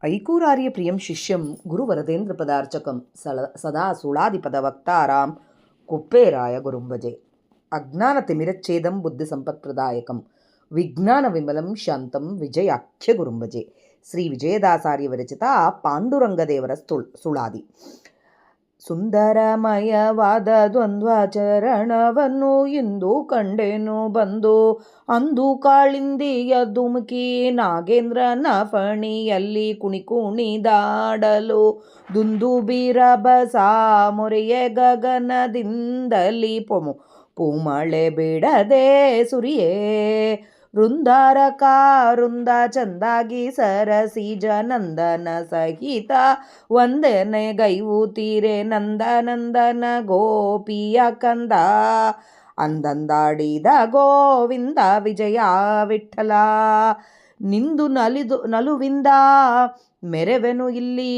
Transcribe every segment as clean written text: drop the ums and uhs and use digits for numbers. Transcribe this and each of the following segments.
ಐಕೂರಾರ್ಯಪ್ರಿಯಂ ಶಿಷ್ಯಂ ಗುರುವರದೇಂದ್ರಪದಾರ್ಚಕಂ ಸದಾ ಸುಳಾದಿಪದವಕ್ತಾರಾಂ ಕುಪ್ಪೇರಾಯ ಗುರುಂಭಜೆ. ಅಜ್ಞಾನತಿಮಿರಚ್ಛೇದಂ ಬುದ್ಧಿಸಂಪತ್ಪ್ರದಾಯಕಂ ವಿಜ್ಞಾನವಿಮಲಂ ಶಾಂತಂ ವಿಜಯಾಖ್ಯ ಗುರುಂಭಜೆ. ಶ್ರೀ ವಿಜಯದಾಸಾರ್ಯ ವಿರಚಿತ ಪಾಂಡುರಂಗದೇವರ ಸುಳಾದಿ. ಸುಂದರಮಯವಾದ ದ್ವಂದ್ವಾಚರಣವನ್ನು ಇಂದು ಕಂಡೆನು ಬಂದು, ಅಂದು ಕಾಳಿಂದಿಯ ಧುಮುಕಿ ನಾಗೇಂದ್ರನ ಫಣಿಯಲ್ಲಿ ಕುಣಿದಾಡಲು, ದುಂದುಬಿರಭಸ ಮೊರೆಯ ಗಗನದಿಂದಲಿ ಪೂಮಳೆ ಬಿಡದೆ ಸುರಿಯೇ, ವೃಂದಾರಕಾರುಂದ ಚಂದಾಗಿ ಸರಸಿಜ ನಂದನ ಸಹಿತ ವಂದನೆ ಗೈವುತೀರೆ ನಂದನಂದನ ಗೋಪಿಯ ಕಂದ, ಅಂದಂದಾಡಿದ ಗೋವಿಂದ ವಿಜಯ ವಿಠಲ. ನಿಂದು ನಲುವಿಂದ ಮೆರೆವೆನು ಇಲ್ಲಿ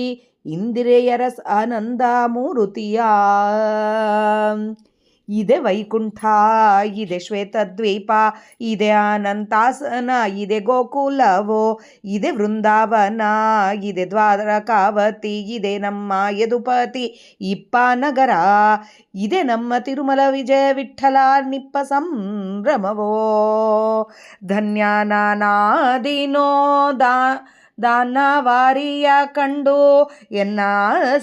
ಇಂದಿರೆಯರ ಆನಂದ ಮೂರುತಿಯ. ಇದೆ ವೈಕುಂಠ, ಇದೆ ಶ್ವೇತದ್ವೀಪ, ಇದೆ ಅನಂತಾಸನ, ಇದೆ ಗೋಕುಲವೋ, ಇದೆ ವೃಂದಾವನ, ಇದೆ ದ್ವಾರಕಾವತಿ, ಇದೆ ನಮ್ಮ ಯದುಪತಿ ಇಪ್ಪಾನಗರ, ಇದೆ ನಮ್ಮ ತಿರುಮಲ ವಿಜಯ ವಿಠಲ ನಿಪ್ಪ ಸಂಭ್ರಮವೋ. ಧನ್ಯನಾದಿನೋ ದಾನವಾರಿಯ ಕಂಡು ಎನ್ನ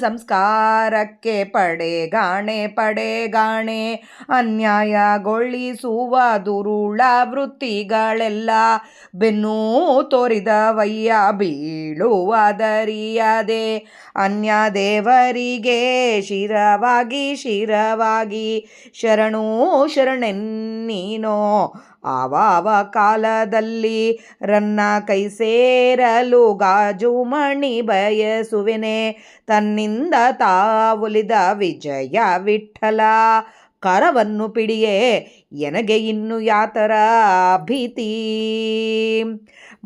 ಸಂಸ್ಕಾರಕ್ಕೆ ಪಡೆಗಾಣೆ ಅನ್ಯಾಯಗೊಳಿಸುವ ದುರುಳ ವೃತ್ತಿಗಳೆಲ್ಲ ಬೆನ್ನು ತೋರಿದವಯ್ಯ ಬೀಳುವುದರಿಯದೆ, ಅನ್ಯ ದೇವರಿಗೆ ಶಿರವಾಗಿ ಶರಣೆನ್ನೀನೋ ಆವಾವ ಕಾಲದಲ್ಲಿ ರನ್ನ ಕೈ ಸೇರಲು ಗಾಜು ಮಣಿ ಬಯಸುವೆನೆ, ತನ್ನಿಂದ ತಾವುಲಿದ ವಿಜಯ ವಿಠಲ. ಕರವನ್ನು ಪಿಡಿಯೇ ಎನಗೆ ಇನ್ನು ಯಾತರ ಭೀತಿ,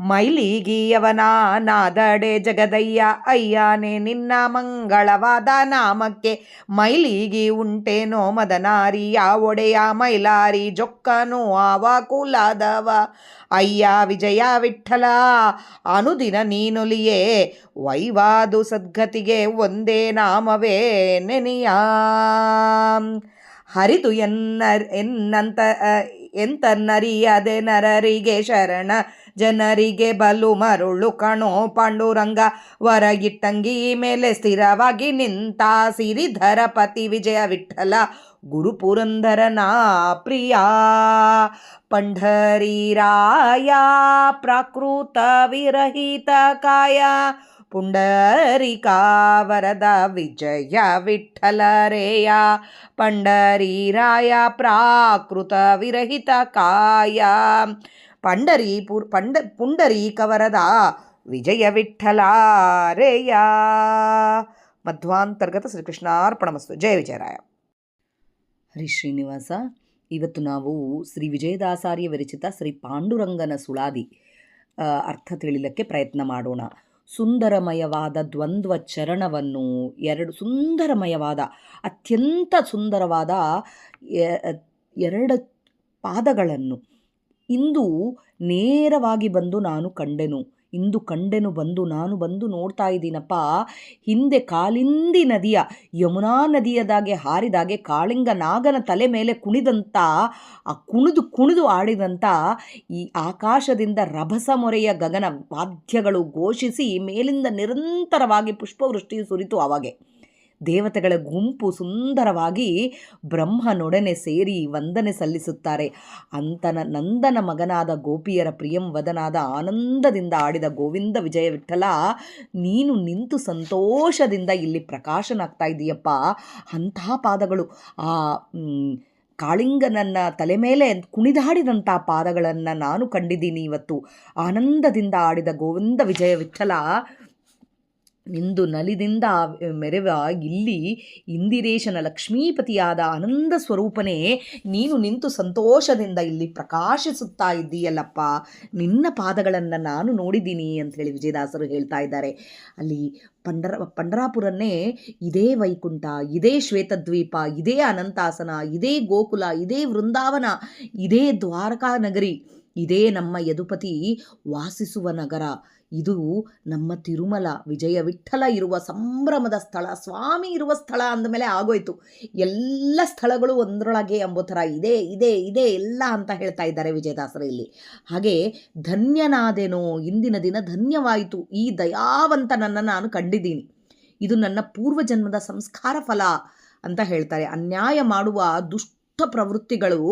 ಮೈಲಿಗಿಯವನ ನಾದಡೆ ಜಗದಯ್ಯ ಅಯ್ಯನೇ ನಿನ್ನ ಮಂಗಳವಾದ ನಾಮಕ್ಕೆ, ಮೈಲಿಗಿ ಉಂಟೇನೋ ಮದನಾರಿಯ ಒಡೆಯ ಮೈಲಾರಿ ಜೊಕ್ಕನು ಆವ ಕುಲದವ ಅಯ್ಯ ವಿಜಯ ವಿಠಲ. ಅನುದಿನ ನೀನುಲಿಯೇ ವೈವಾದು ಸದ್ಗತಿಗೆ ಒಂದೇ ನಾಮವೇ ನೆನೆಯ, ಹರಿದು ಎಂತನ್ನರಿಯದೆ ನರರಿಗೆ ಶರಣ ಜನರಿಗೆ ಬಲು ಮರುಳು ಕಣೋ ಪಾಂಡುರಂಗ. ಹೊರಗಿಟ್ಟಂಗಿ ಮೇಲೆ ಸ್ಥಿರವಾಗಿ ನಿಂತ ಸಿರಿಧರಪತಿ ವಿಜಯ ವಿಠಲ ಗುರು ಪುರಂದರನ ಪ್ರಿಯ. ಪಂಢರೀರಾಯ ಪ್ರಾಕೃತ ವಿರಹಿತ ಕಾಯ, ಪುಂಡರೀಕಾ ವರದ ವಿಜಯ ವಿಠಲರೇಯ. ಪಂಡರೀರಾಯ ಪ್ರಾಕೃತ ವಿರಹಿತ ಕಾಯ, ಪುಂಡರೀಕವರದ ವಿಜಯ ವಿಠಲಾರೇಯ. ಮಧ್ವಾಂತರ್ಗತ ಶ್ರೀಕೃಷ್ಣಾರ್ಪಣಮಸ್ತು. ಜಯ ವಿಜಯರಾಯ. ಹರಿ ಶ್ರೀನಿವಾಸ. ಇವತ್ತು ನಾವು ಶ್ರೀ ವಿಜಯದಾಸಾರ್ಯ ವಿರಚಿತ ಶ್ರೀ ಪಾಂಡುರಂಗನ ಸುಳಾದಿ ಅರ್ಥ ತಿಳಿಲಿಕ್ಕೆ ಪ್ರಯತ್ನ ಮಾಡೋಣ. ಸುಂದರಮಯವಾದ ದ್ವಂದ್ವ ಚರಣವನ್ನು, ಸುಂದರಮಯವಾದ ಅತ್ಯಂತ ಸುಂದರವಾದ ಎರಡು ಪಾದಗಳನ್ನು ಇಂದು ನೇರವಾಗಿ ಬಂದು ನಾನು ಬಂದು ನೋಡ್ತಾ ಇದ್ದೀನಪ್ಪ. ಹಿಂದೆ ಕಾಲಿಂದಿ ನದಿಯ ಯಮುನಾ ನದಿಯದಾಗೆ ಹಾರಿದಾಗೆ ಕಾಳಿಂಗ ನಾಗನ ತಲೆ ಮೇಲೆ ಕುಣಿದಂಥ ಕುಣಿದು ಆಡಿದಂಥ ಈ ಆಕಾಶದಿಂದ ರಭಸ ಮೊರೆಯ ಗಗನ ವಾದ್ಯಗಳು ಘೋಷಿಸಿ ಮೇಲಿಂದ ನಿರಂತರವಾಗಿ ಪುಷ್ಪವೃಷ್ಟಿಯು ಸುರಿತು. ಆವಾಗೆ ದೇವತೆಗಳ ಗುಂಪು ಸುಂದರವಾಗಿ ಬ್ರಹ್ಮನೊಡನೆ ಸೇರಿ ವಂದನೆ ಸಲ್ಲಿಸುತ್ತಾರೆ. ನಂದನ ಮಗನಾದ ಗೋಪಿಯರ ಪ್ರಿಯಂ ವದನಾದ ಆನಂದದಿಂದ ಆಡಿದ ಗೋವಿಂದ ವಿಜಯ ವಿಠಲ, ನೀನು ನಿಂತು ಸಂತೋಷದಿಂದ ಇಲ್ಲಿ ಪ್ರಕಾಶನಾಗ್ತಾ ಇದ್ದೀಯಪ್ಪ. ಅಂತಹ ಪಾದಗಳು, ಆ ಕಾಳಿಂಗನನ್ನ ತಲೆ ಮೇಲೆ ಕುಣಿದಾಡಿದಂಥ ಪಾದಗಳನ್ನು ನಾನು ಕಂಡಿದ್ದೀನಿ ಇವತ್ತು. ಆನಂದದಿಂದ ಆಡಿದ ಗೋವಿಂದ ವಿಜಯ ವಿಠಲ, ನಿಂದು ನಲಿದಿಂದ ಮೆರೆವ ಇಲ್ಲಿ ಇಂದಿರೇಶನ ಲಕ್ಷ್ಮೀಪತಿಯಾದ ಆನಂದ ಸ್ವರೂಪನೇ, ನೀನು ನಿಂತು ಸಂತೋಷದಿಂದ ಇಲ್ಲಿ ಪ್ರಕಾಶಿಸುತ್ತಾ ಇದ್ದೀಯಲ್ಲಪ್ಪ. ನಿನ್ನ ಪಾದಗಳನ್ನು ನಾನು ನೋಡಿದ್ದೀನಿ ಅಂಥೇಳಿ ವಿಜಯದಾಸರು ಹೇಳ್ತಾ ಇದ್ದಾರೆ. ಅಲ್ಲಿ ಪಂಡರಾಪುರನ್ನೇ ಇದೇ ವೈಕುಂಠ, ಇದೇ ಶ್ವೇತದ್ವೀಪ, ಇದೇ ಅನಂತಾಸನ, ಇದೇ ಗೋಕುಲ, ಇದೇ ವೃಂದಾವನ, ಇದೇ ದ್ವಾರಕಾ ನಗರಿ, ಇದೇ ನಮ್ಮ ಯದುಪತಿ ವಾಸಿಸುವ ನಗರ, ಇದು ನಮ್ಮ ತಿರುಮಲ ವಿಜಯ ವಿಠ್ಠಲ ಇರುವ ಸಂಭ್ರಮದ ಸ್ಥಳ, ಸ್ವಾಮಿ ಇರುವ ಸ್ಥಳ ಅಂದಮೇಲೆ ಆಗೋಯ್ತು. ಎಲ್ಲ ಸ್ಥಳಗಳು ಒಂದರೊಳಗೆ ಎಂಬೋ ಥರ ಇದೆ ಇದೆ ಇದೆ ಎಲ್ಲ ಅಂತ ಹೇಳ್ತಾ ಇದ್ದಾರೆ ವಿಜಯದಾಸರು ಇಲ್ಲಿ. ಹಾಗೆ ಧನ್ಯನಾದೆನೋ, ಇಂದಿನ ದಿನ ಧನ್ಯವಾಯಿತು, ಈ ದಯಾವಂತನನ್ನು ನಾನು ಕಂಡಿದ್ದೀನಿ, ಇದು ನನ್ನ ಪೂರ್ವಜನ್ಮದ ಸಂಸ್ಕಾರ ಫಲ ಅಂತ ಹೇಳ್ತಾರೆ. ಅನ್ಯಾಯ ಮಾಡುವ ದುಷ್ಟ ಪ್ರವೃತ್ತಿಗಳು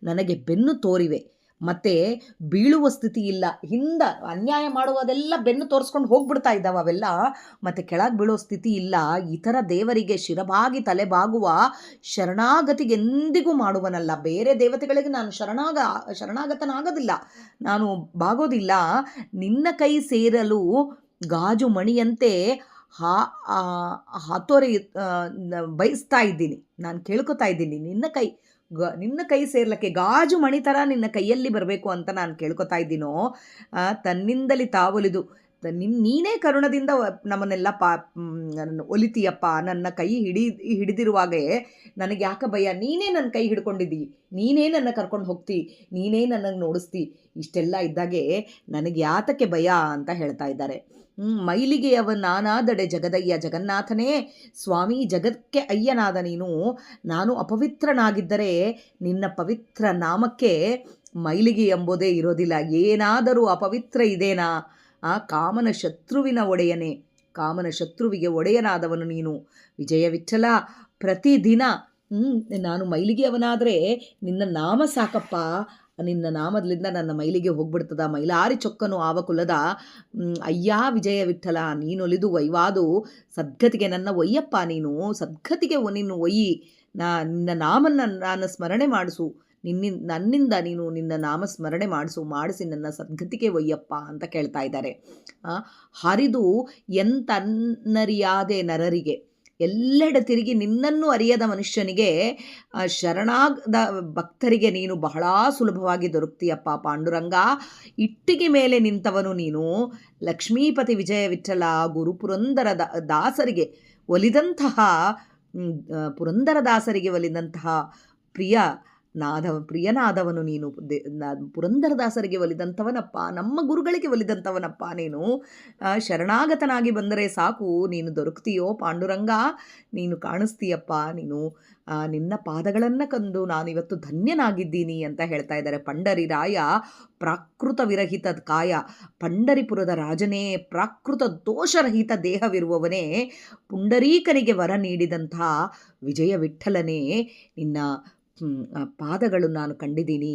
ನನಗೆ ಬೆನ್ನು ತೋರಿವೆ, ಮತ್ತು ಬೀಳುವ ಸ್ಥಿತಿ ಇಲ್ಲ. ಅನ್ಯಾಯ ಮಾಡುವುದೆಲ್ಲ ಬೆನ್ನು ತೋರಿಸ್ಕೊಂಡು ಹೋಗ್ಬಿಡ್ತಾ ಇದ್ದಾವೆ ಅವೆಲ್ಲ, ಮತ್ತು ಕೆಳಗೆ ಬೀಳೋ ಸ್ಥಿತಿ ಇಲ್ಲ. ಇತರ ದೇವರಿಗೆ ಶಿರಬಾಗಿ ತಲೆಬಾಗುವ ಶರಣಾಗತಿಗೆ ಎಂದಿಗೂ ಮಾಡುವನಲ್ಲ. ಬೇರೆ ದೇವತೆಗಳಿಗೆ ನಾನು ಶರಣಾಗತನಾಗೋದಿಲ್ಲ, ನಾನು ಬಾಗೋದಿಲ್ಲ. ನಿನ್ನ ಕೈ ಸೇರಲು ಗಾಜು ಮಣಿಯಂತೆ ಹಾತೊರೆ ಬಯಸ್ತಾ ಇದ್ದೀನಿ, ನಾನು ಕೇಳ್ಕೊತಾ ಇದ್ದೀನಿ. ನಿನ್ನ ಕೈ ಸೇರ್ಲಕ್ಕೆ ಗಾಜು ಮಣಿ ಥರ ನಿನ್ನ ಕೈಯಲ್ಲಿ ಬರಬೇಕು ಅಂತ ನಾನು ಕೇಳ್ಕೊತಾ ಇದ್ದೀನೋ. ತನ್ನಿಂದಲಿ ತಾವೊಲಿದು ನೀನೇ ಕರುಣದಿಂದ ನಮ್ಮನ್ನೆಲ್ಲ ಒಲಿತೀಯಪ್ಪ. ನನ್ನ ಕೈ ಹಿಡಿದಿರುವಾಗೇ ನನಗೆ ಯಾಕೆ ಭಯ? ನೀನೇ ನನ್ನ ಕೈ ಹಿಡ್ಕೊಂಡಿದ್ದಿ, ನೀನೇ ನನ್ನ ಕರ್ಕೊಂಡು ಹೋಗ್ತಿ, ನೀನೇ ನನ್ನನ್ನು ನೋಡಿಸ್ತಿ. ಇಷ್ಟೆಲ್ಲ ಇದ್ದಾಗೆ ನನಗೆ ಯಾತಕ್ಕೆ ಭಯ ಅಂತ ಹೇಳ್ತಾ ಇದ್ದಾರೆ. ಮೈಲಿಗೆಯವ ನಾನಾದಡೆ ಜಗದಯ್ಯ, ಜಗನ್ನಾಥನೇ ಸ್ವಾಮಿ, ಜಗಕ್ಕೆ ಅಯ್ಯನಾದ ನೀನು. ನಾನು ಅಪವಿತ್ರನಾಗಿದ್ದರೆ ನಿನ್ನ ಪವಿತ್ರ ನಾಮಕ್ಕೆ ಮೈಲಿಗೆ ಎಂಬುದೇ ಇರೋದಿಲ್ಲ. ಏನಾದರೂ ಅಪವಿತ್ರ ಇದೇನಾ? ಕಾಮನ ಶತ್ರುವಿನ ಒಡೆಯನೇ, ಕಾಮನ ಶತ್ರುವಿಗೆ ಒಡೆಯನಾದವನು ನೀನು ವಿಜಯ ವಿಠ್ಠಲ. ಪ್ರತಿದಿನ ನಾನು ಮೈಲಿಗೆಯವನಾದರೆ ನಿನ್ನ ನಾಮ ಸಾಕಪ್ಪ, ನಿನ್ನ ನಾಮದಿಂದ ನನ್ನ ಮೈಲಿಗೆ ಹೋಗ್ಬಿಡ್ತದ. ಮೈಲಾರಿ ಚೊಕ್ಕನು ಆವ ಕುಲದ ಅಯ್ಯ ವಿಜಯ ವಿಠ್ಠಲ, ನೀನೊಲಿದು ವೈವಾದು ಸದ್ಗತಿಗೆ ನನ್ನ ಒಯ್ಯಪ್ಪ. ನೀನು ಸದ್ಗತಿಗೆ ನೀನು ಒಯ್ಯಿ, ನಿನ್ನ ನಾಮನ್ನು ನಾನು ಸ್ಮರಣೆ ಮಾಡಿಸು, ನನ್ನಿಂದ ನೀನು ನಿನ್ನ ನಾಮ ಸ್ಮರಣೆ ಮಾಡಿಸಿ ನನ್ನ ಸದ್ಗತಿಗೆ ಒಯ್ಯಪ್ಪ ಅಂತ ಕೇಳ್ತಾ ಇದ್ದಾರೆ. ಹರಿದು ಎಂತನ್ನರಿಯಾದೆ ನರರಿಗೆ, ಎಲ್ಲೆಡೆ ತಿರುಗಿ ನಿನ್ನನ್ನು ಅರಿಯದ ಮನುಷ್ಯನಿಗೆ, ಶರಣಾದ ಭಕ್ತರಿಗೆ ನೀನು ಬಹಳ ಸುಲಭವಾಗಿ ದೊರಕ್ತೀಯಪ್ಪ ಪಾಂಡುರಂಗ. ಇಟ್ಟಿಗೆ ಮೇಲೆ ನಿಂತವನು ನೀನು, ಲಕ್ಷ್ಮೀಪತಿ ವಿಜಯ ವಿಠ್ಠಲ. ಗುರು ದಾಸರಿಗೆ ಒಲಿದಂತಹ ಪುರಂದರದಾಸರಿಗೆ ಒಲಿದಂತಹ ಪ್ರಿಯನಾದವನು ನೀನು. ಪುರಂದರದಾಸರಿಗೆ ಒಲಿದಂಥವನಪ್ಪ, ನಮ್ಮ ಗುರುಗಳಿಗೆ ಒಲಿದಂಥವನಪ್ಪ ನೀನು. ಶರಣಾಗತನಾಗಿ ಬಂದರೆ ಸಾಕು, ನೀನು ದೊರಕ್ತೀಯೋ ಪಾಂಡುರಂಗ, ನೀನು ಕಾಣಿಸ್ತೀಯಪ್ಪ. ನೀನು ನಿನ್ನ ಪಾದಗಳನ್ನು ಕಂಡು ನಾನಿವತ್ತು ಧನ್ಯನಾಗಿದ್ದೀನಿ ಅಂತ ಹೇಳ್ತಾ ಇದ್ದಾರೆ. ಪಂಡರಿರಾಯ ಪ್ರಾಕೃತ ವಿರಹಿತ ಕಾಯ, ಪಂಡರಿಪುರದ ರಾಜನೇ, ಪ್ರಾಕೃತ ದೋಷರಹಿತ ದೇಹವಿರುವವನೇ, ಪುಂಡರೀಕನಿಗೆ ವರ ನೀಡಿದಂಥ ವಿಜಯ ವಿಠ್ಠಲನೇ, ನಿನ್ನ ಪಾದಗಳು ನಾನು ಕಂಡಿದ್ದೀನಿ.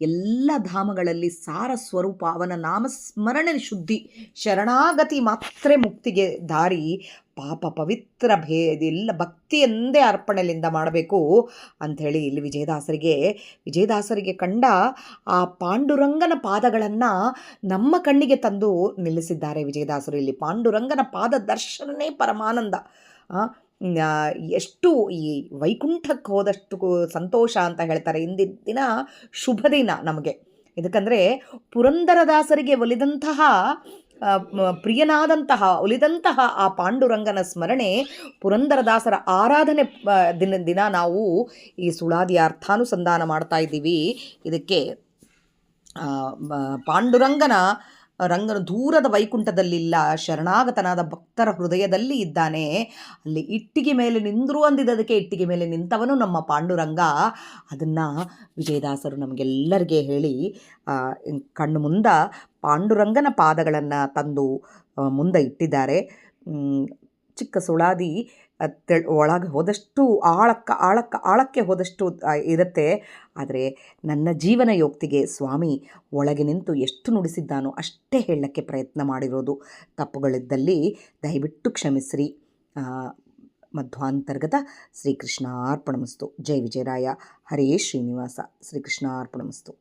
ಎಲ್ಲ ಧಾಮಗಳಲ್ಲಿ ಸಾರ ಸ್ವರೂಪ, ಅವನ ನಾಮಸ್ಮರಣೆ ಶುದ್ಧಿ, ಶರಣಾಗತಿ ಮಾತ್ರ ಮುಕ್ತಿಗೆ ದಾರಿ. ಪಾಪ ಪವಿತ್ರ ಎಲ್ಲ ಭಕ್ತಿ ಎಂದೇ ಅರ್ಪಣೆಯಿಂದ ಮಾಡಬೇಕು ಅಂಥೇಳಿ ಇಲ್ಲಿ ವಿಜಯದಾಸರಿಗೆ ಕಂಡ ಆ ಪಾಂಡುರಂಗನ ಪಾದಗಳನ್ನು ನಮ್ಮ ಕಣ್ಣಿಗೆ ತಂದು ನಿಲ್ಲಿಸಿದ್ದಾರೆ ವಿಜಯದಾಸರು. ಇಲ್ಲಿ ಪಾಂಡುರಂಗನ ಪಾದ ದರ್ಶನನೇ ಪರಮಾನಂದ. ಎಷ್ಟು ಈ ವೈಕುಂಠಕ್ಕೆ ಹೋದಷ್ಟು ಸಂತೋಷ ಅಂತ ಹೇಳ್ತಾರೆ. ಇಂದಿನ ದಿನ ಶುಭ ದಿನ ನಮಗೆ, ಇದಕ್ಕಂದರೆ ಪುರಂದರದಾಸರಿಗೆ ಒಲಿದಂತಹ ಆ ಪಾಂಡುರಂಗನ ಸ್ಮರಣೆ, ಪುರಂದರದಾಸರ ಆರಾಧನೆ ದಿನ ನಾವು ಈ ಸುಳಾದಿಯ ಅರ್ಥಾನುಸಂಧಾನ ಮಾಡ್ತಾ ಇದ್ದೀವಿ. ಇದಕ್ಕೆ ಪಾಂಡುರಂಗನು ದೂರದ ವೈಕುಂಠದಲ್ಲಿಲ್ಲ, ಶರಣಾಗತನಾದ ಭಕ್ತರ ಹೃದಯದಲ್ಲಿ ಇದ್ದಾನೆ. ಅಲ್ಲಿ ಇಟ್ಟಿಗೆ ಮೇಲೆ ನಿಂದರು ಅಂದಿದ್ದಕ್ಕೆ ಇಟ್ಟಿಗೆ ಮೇಲೆ ನಿಂತವನು ನಮ್ಮ ಪಾಂಡುರಂಗ. ಅದನ್ನು ವಿಜಯದಾಸರು ನಮಗೆಲ್ಲರಿಗೆ ಹೇಳಿ ಕಣ್ಣು ಮುಂದೆ ಪಾಂಡುರಂಗನ ಪಾದಗಳನ್ನು ತಂದು ಮುಂದೆ ಇಟ್ಟಿದ್ದಾರೆ. ಚಿಕ್ಕ ಸುಳಾದಿ ಒಳಗೆ ಹೋದಷ್ಟು ಆಳಕ್ಕೆ ಹೋದಷ್ಟು ಇರುತ್ತೆ. ಆದರೆ ನನ್ನ ಜೀವನ ಯೋಕ್ತಿಗೆ ಸ್ವಾಮಿ ಒಳಗೆ ನಿಂತು ಎಷ್ಟು ನುಡಿಸಿದ್ದಾನೋ ಅಷ್ಟೇ ಹೇಳಕ್ಕೆ ಪ್ರಯತ್ನ ಮಾಡಿರೋದು. ತಪ್ಪುಗಳಿದ್ದಲ್ಲಿ ದಯವಿಟ್ಟು ಕ್ಷಮಿಸ್ರಿ. ಮಧ್ವಾಂತರ್ಗತ ಶ್ರೀಕೃಷ್ಣಾರ್ಪಣಮಸ್ತು. ಜೈ ವಿಜಯರಾಯ. ಹರೇ ಶ್ರೀನಿವಾಸ. ಶ್ರೀಕೃಷ್ಣಾರ್ಪಣಮಸ್ತು.